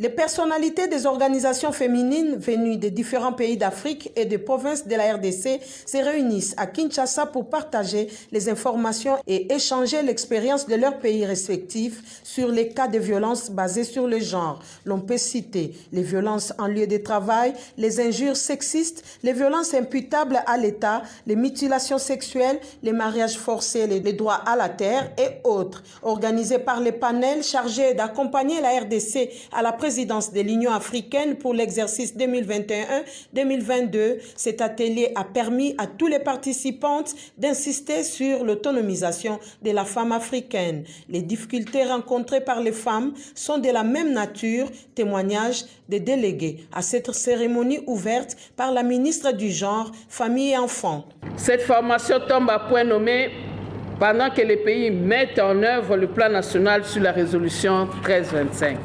Les personnalités des organisations féminines venues des différents pays d'Afrique et des provinces de la RDC se réunissent à Kinshasa pour partager les informations et échanger l'expérience de leurs pays respectifs sur les cas de violences basées sur le genre. L'on peut citer les violences en lieu de travail, les injures sexistes, les violences imputables à l'État, les mutilations sexuelles, les mariages forcés, les droits à la terre et autres. Organisés par les panels chargés d'accompagner la RDC à la présidence de l'Union africaine pour l'exercice 2021-2022, cet atelier a permis à tous les participantes d'insister sur l'autonomisation de la femme africaine. Les difficultés rencontrées par les femmes sont de la même nature, témoignage des délégués à cette cérémonie ouverte par la ministre du Genre, Famille et Enfants. Cette formation tombe à point nommé pendant que les pays mettent en œuvre le plan national sur la résolution 1325.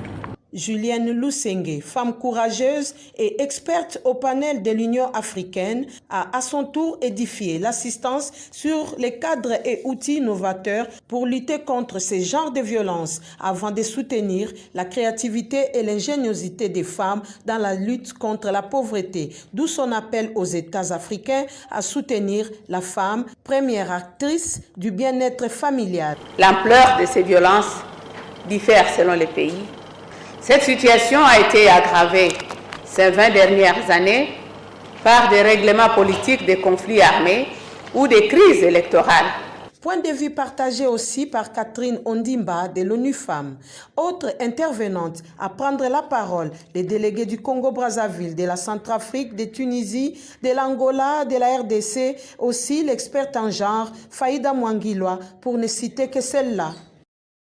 Julienne Lusenge, femme courageuse et experte au panel de l'Union africaine, a à son tour édifié l'assistance sur les cadres et outils novateurs pour lutter contre ces genres de violences, avant de soutenir la créativité et l'ingéniosité des femmes dans la lutte contre la pauvreté, d'où son appel aux États africains à soutenir la femme, première actrice du bien-être familial. L'ampleur de ces violences diffère selon les pays. Cette situation a été aggravée ces 20 dernières années par des règlements politiques des conflits armés ou des crises électorales. Point de vue partagé aussi par Catherine Ondimba de l'ONU Femmes. Autre intervenante à prendre la parole, les délégués du Congo-Brazzaville, de la Centrafrique, de Tunisie, de l'Angola, de la RDC, aussi l'experte en genre Faïda Mwangiloa, pour ne citer que celle-là.